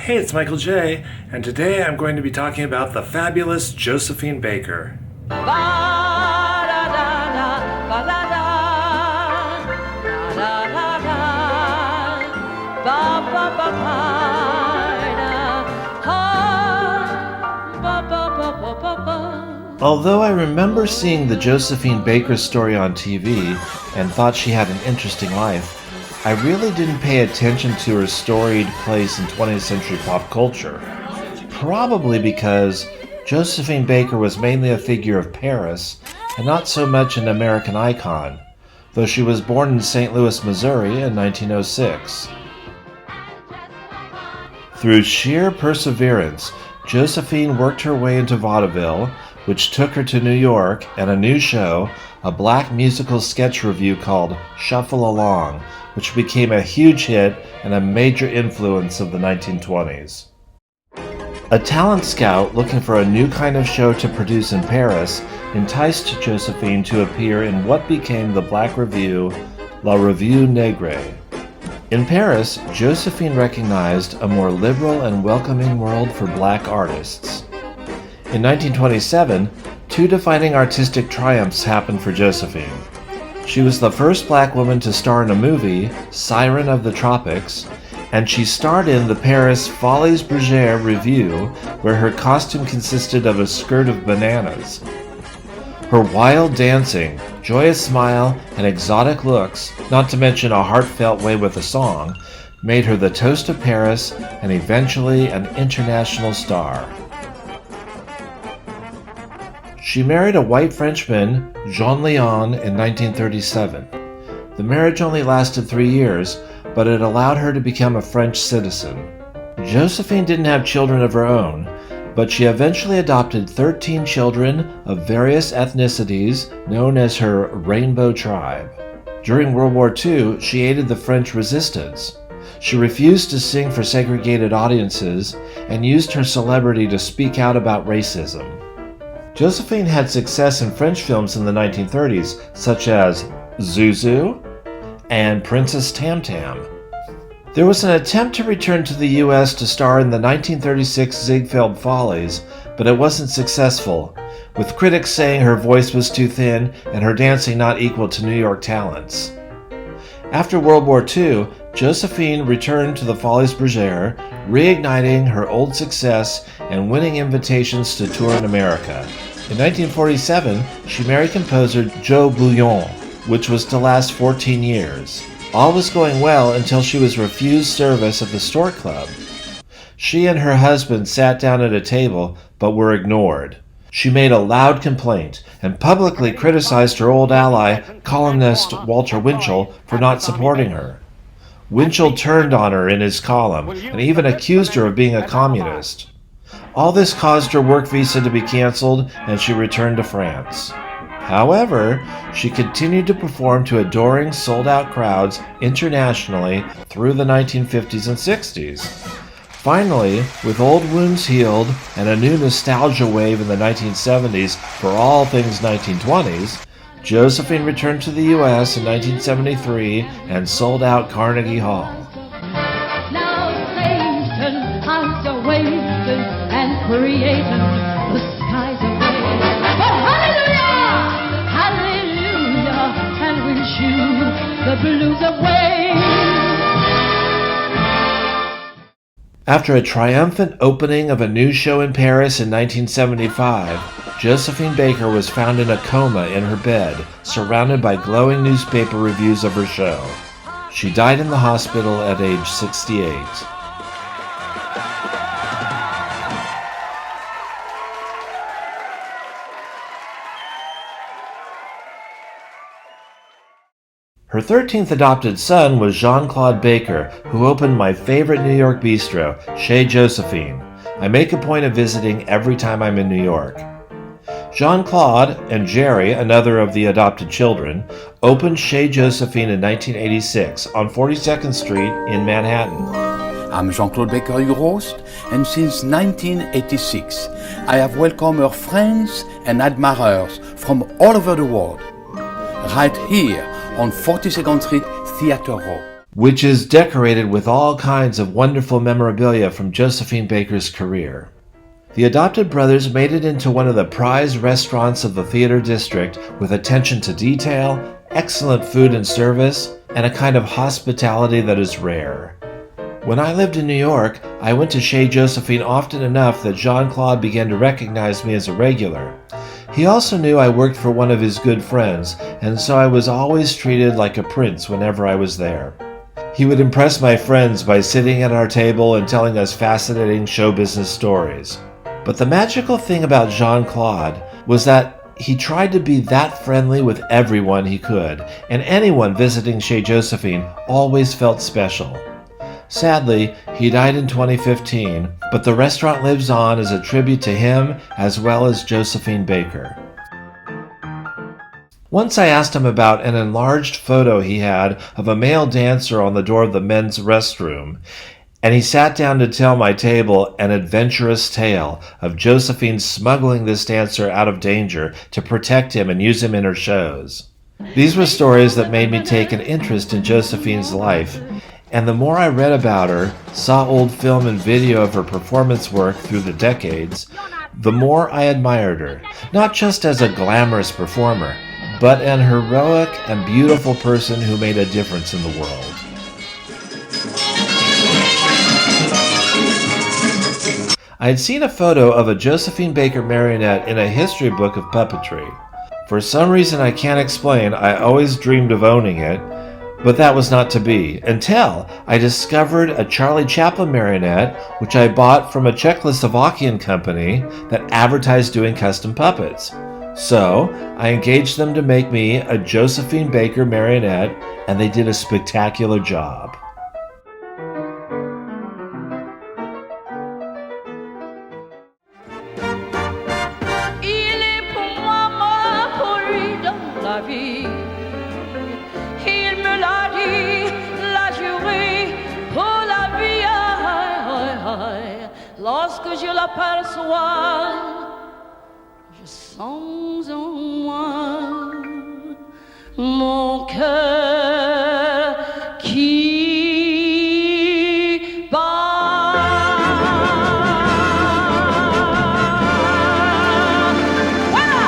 Hey, it's Michael J, and today I'm going to be talking about the fabulous Josephine Baker. Although I remember seeing the Josephine Baker story on TV and thought she had an interesting life, I really didn't pay attention to her storied place in 20th century pop culture. Probably because Josephine Baker was mainly a figure of Paris and not so much an American icon, though she was born in St. Louis, Missouri in 1906. Through sheer perseverance, Josephine worked her way into vaudeville, which took her to New York, and a new show, a black musical sketch revue called Shuffle Along, which became a huge hit and a major influence of the 1920s. A talent scout looking for a new kind of show to produce in Paris enticed Josephine to appear in what became the black revue, La Revue Negre. In Paris, Josephine recognized a more liberal and welcoming world for black artists. In 1927, two defining artistic triumphs happened for Josephine. She was the first black woman to star in a movie, Siren of the Tropics, and she starred in the Paris Folies Bergère revue, where her costume consisted of a skirt of bananas. Her wild dancing, joyous smile, and exotic looks, not to mention a heartfelt way with a song, made her the toast of Paris and eventually an international star. She married a white Frenchman, Jean Léon, in 1937. The marriage only lasted 3 years, but it allowed her to become a French citizen. Josephine didn't have children of her own, but she eventually adopted 13 children of various ethnicities known as her Rainbow Tribe. During World War II, she aided the French resistance. She refused to sing for segregated audiences and used her celebrity to speak out about racism. Josephine had success in French films in the 1930s, such as Zuzu and Princess Tam Tam. There was an attempt to return to the U.S. to star in the 1936 Ziegfeld Follies, but it wasn't successful, with critics saying her voice was too thin and her dancing not equal to New York talents. After World War II, Josephine returned to the Folies Bergère, reigniting her old success and winning invitations to tour in America. In 1947, she married composer Joe Bouillon, which was to last 14 years. All was going well until she was refused service at the Stork Club. She and her husband sat down at a table, but were ignored. She made a loud complaint and publicly criticized her old ally, columnist Walter Winchell, for not supporting her. Winchell turned on her in his column and even accused her of being a communist. All this caused her work visa to be canceled and she returned to France. However, she continued to perform to adoring sold-out crowds internationally through the 1950s and 60s. Finally, with old wounds healed and a new nostalgia wave in the 1970s for all things 1920s, Josephine returned to the U.S. in 1973 and sold out Carnegie Hall. Now Satan has awakened and created the skies of rain. But hallelujah, hallelujah, and we'll shoo the blues away. After a triumphant opening of a new show in Paris in 1975, Josephine Baker was found in a coma in her bed, surrounded by glowing newspaper reviews of her show. She died in the hospital at age 68. Her 13th adopted son was Jean-Claude Baker, who opened my favorite New York bistro, Chez Josephine. I make a point of visiting every time I'm in New York. Jean-Claude and Jerry, another of the adopted children, opened Chez Josephine in 1986 on 42nd Street in Manhattan. I'm Jean-Claude Baker, your host, and since 1986, I have welcomed our friends and admirers from all over the world, right here on 42nd Street Theatre Row. which is decorated with all kinds of wonderful memorabilia from Josephine Baker's career. The adopted brothers made it into one of the prized restaurants of the theater district with attention to detail, excellent food and service, and a kind of hospitality that is rare. When I lived in New York, I went to Chez Josephine often enough that Jean-Claude began to recognize me as a regular. He also knew I worked for one of his good friends, and so I was always treated like a prince whenever I was there. He would impress my friends by sitting at our table and telling us fascinating show business stories. But the magical thing about Jean-Claude was that he tried to be that friendly with everyone he could, and anyone visiting Chez Josephine always felt special. Sadly, he died in 2015, but the restaurant lives on as a tribute to him as well as Josephine Baker. Once I asked him about an enlarged photo he had of a male dancer on the door of the men's restroom, and he sat down to tell my table an adventurous tale of Josephine smuggling this dancer out of danger to protect him and use him in her shows. These were stories that made me take an interest in Josephine's life, and the more I read about her, saw old film and video of her performance work through the decades, the more I admired her, not just as a glamorous performer, but an heroic and beautiful person who made a difference in the world. I had seen a photo of a Josephine Baker marionette in a history book of puppetry. For some reason I can't explain, I always dreamed of owning it, but that was not to be, until I discovered a Charlie Chaplin marionette, which I bought from a Czechoslovakian company that advertised doing custom puppets. So, I engaged them to make me a Josephine Baker marionette, and they did a spectacular job. Il est pour moi ma folie dans la vie. Il me l'a dit, l'a juré pour la vie. Lorsque je l'aperçois, je sens en moi mon cœur qui bat. Voilà!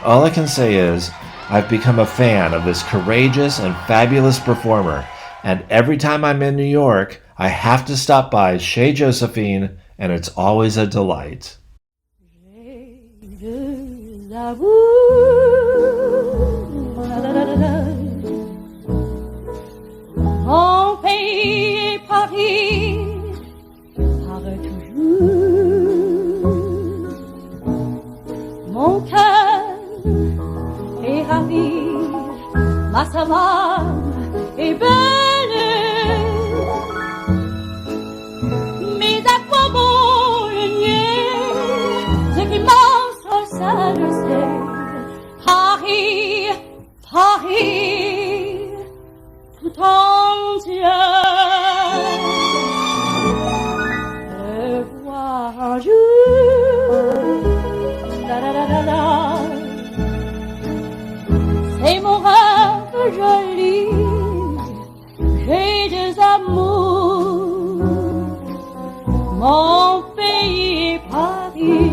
All I can say is, I've become a fan of this courageous and fabulous performer, and every time I'm in New York, I have to stop by Chez Josephine, and it's always a delight. J'ai de l'amour, mon pays est Paris, par toujours. Mon cœur est ravi, ma savane est belle. Mais à quoi bon le nier, ce qui m'ensorcelle, c'est Paris, Paris, tout entier. Le voir un jour, la la la la la, c'est mon rêve joli, j'ai des amours, mon pays est Paris.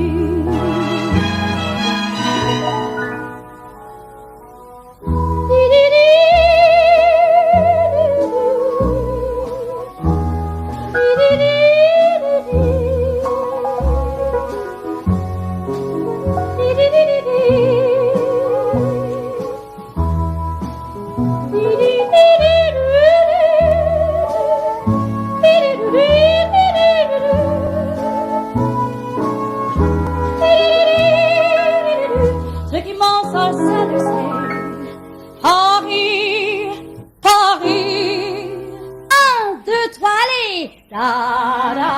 Ce qui m'ensorcelle, c'est Paris, Paris. 1, 2, 3, allez! Da, da.